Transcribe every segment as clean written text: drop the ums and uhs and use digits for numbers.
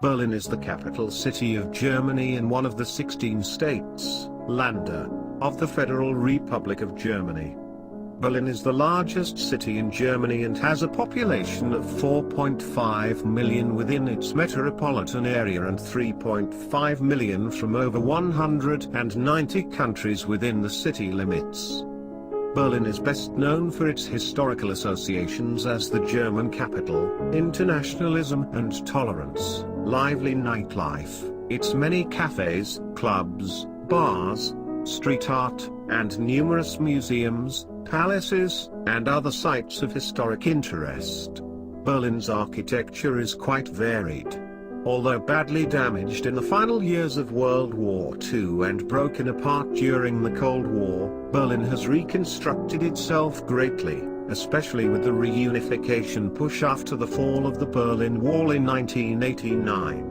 Berlin is the capital city of Germany and one of the 16 states, Länder, of the Federal Republic of Germany. Berlin is the largest city in Germany and has a population of 4.5 million within its metropolitan area and 3.5 million from over 190 countries within the city limits. Berlin is best known for its historical associations as the German capital, internationalism and tolerance, lively nightlife, its many cafes, clubs, bars, street art, and numerous museums, palaces, and other sites of historic interest. Berlin's architecture is quite varied. Although badly damaged in the final years of World War II and broken apart during the Cold War, Berlin has reconstructed itself greatly, especially with the reunification push after the fall of the Berlin Wall in 1989.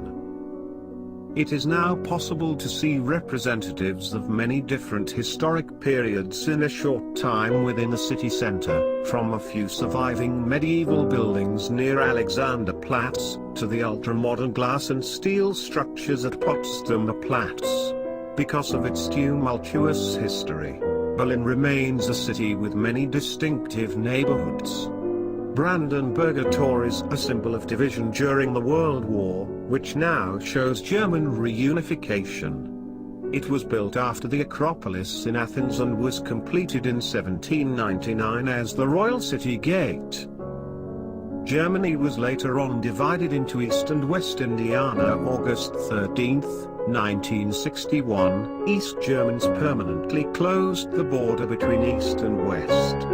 It is now possible to see representatives of many different historic periods in a short time within the city center, from a few surviving medieval buildings near Alexanderplatz, to the ultra-modern glass and steel structures at Potsdamer Platz. Because of its tumultuous history, Berlin remains a city with many distinctive neighborhoods. Brandenburger Tor is a symbol of division during the World War, which now shows German reunification. It was built after the Acropolis in Athens and was completed in 1799 as the Royal City Gate. Germany was later on divided into East and West Indiana. August 13, 1961, East Germans permanently closed the border between East and West.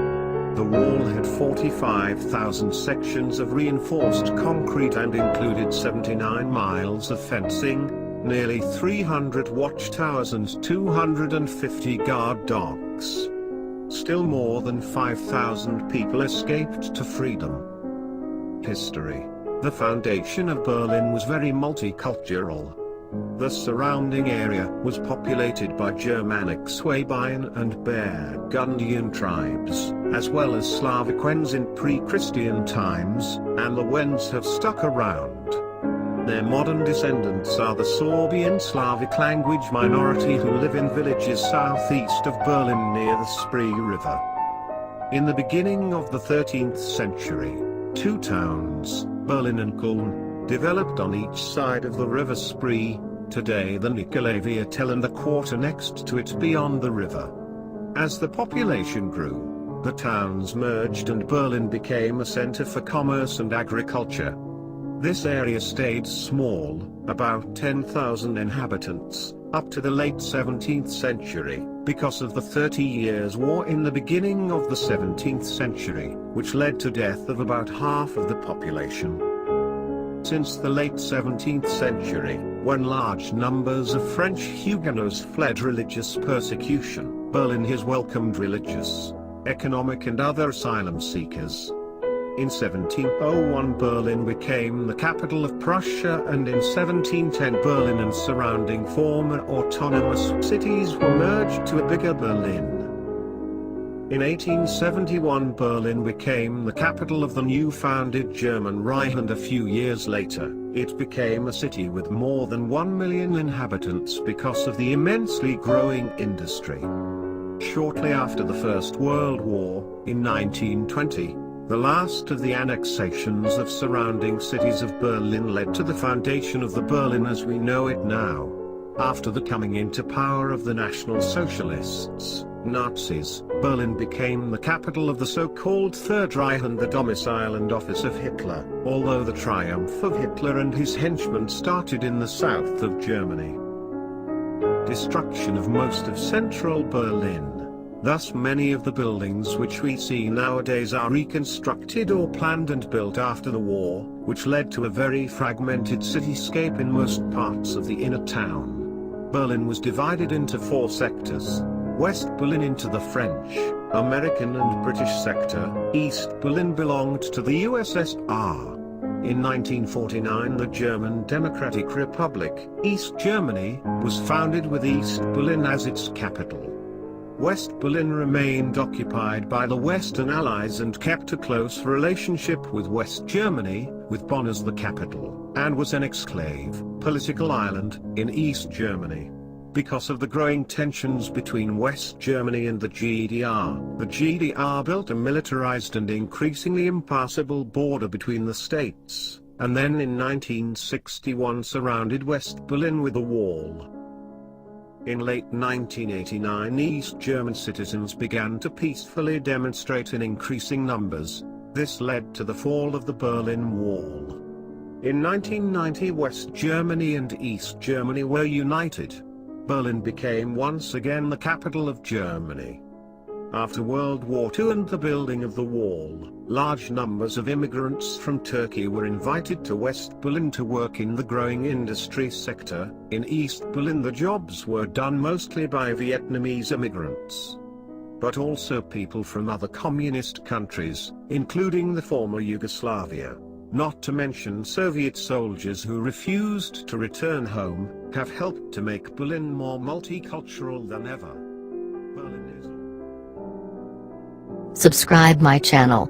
The wall had 45,000 sections of reinforced concrete and included 79 miles of fencing, nearly 300 watchtowers and 250 guard dogs. Still more than 5,000 people escaped to freedom. History. The foundation of Berlin was very multicultural. The surrounding area was populated by Germanic Swabian and Burgundian tribes, as well as Slavic Wends in pre-Christian times, and the Wends have stuck around. Their modern descendants are the Sorbian Slavic language minority who live in villages southeast of Berlin near the Spree River. In the beginning of the 13th century, two towns, Berlin and Köln, developed on each side of the river Spree, today the Margraviate and the quarter next to it beyond the river. As the population grew, the towns merged and Berlin became a center for commerce and agriculture. This area stayed small, about 10,000 inhabitants, up to the late 17th century, because of the 30 Years' War in the beginning of the 17th century, which led to death of about half of the population. Since the late 17th century, when large numbers of French Huguenots fled religious persecution, Berlin has welcomed religious, economic and other asylum seekers. In 1701 Berlin became the capital of Prussia, and in 1710 Berlin and surrounding former autonomous cities were merged to a bigger Berlin. In 1871 Berlin became the capital of the new-founded German Reich, and a few years later, it became a city with more than 1 million inhabitants because of the immensely growing industry. Shortly after the First World War, in 1920, the last of the annexations of surrounding cities of Berlin led to the foundation of the Berlin as we know it now. After the coming into power of the National Socialists, Nazis, Berlin became the capital of the so-called Third Reich and the domicile and office of Hitler, although the triumph of Hitler and his henchmen started in the south of Germany. Destruction of most of central Berlin. Thus many of the buildings which we see nowadays are reconstructed or planned and built after the war, which led to a very fragmented cityscape in most parts of the inner town. Berlin was divided into 4 sectors. West Berlin into the French, American and British sector. East Berlin belonged to the USSR. In 1949 the German Democratic Republic, East Germany, was founded with East Berlin as its capital. West Berlin remained occupied by the Western Allies and kept a close relationship with West Germany, with Bonn as the capital, and was an exclave, political island, in East Germany. Because of the growing tensions between West Germany and the GDR built a militarized and increasingly impassable border between the states, and then in 1961 surrounded West Berlin with a wall. In late 1989, East German citizens began to peacefully demonstrate in increasing numbers. This led to the fall of the Berlin Wall. In 1990, West Germany and East Germany were united. Berlin became once again the capital of Germany. After World War II and the building of the wall, large numbers of immigrants from Turkey were invited to West Berlin to work in the growing industry sector. In East Berlin, the jobs were done mostly by Vietnamese immigrants, but also people from other communist countries, including the former Yugoslavia. Not to mention Soviet soldiers who refused to return home, have helped to make Berlin more multicultural than ever. Subscribe my channel.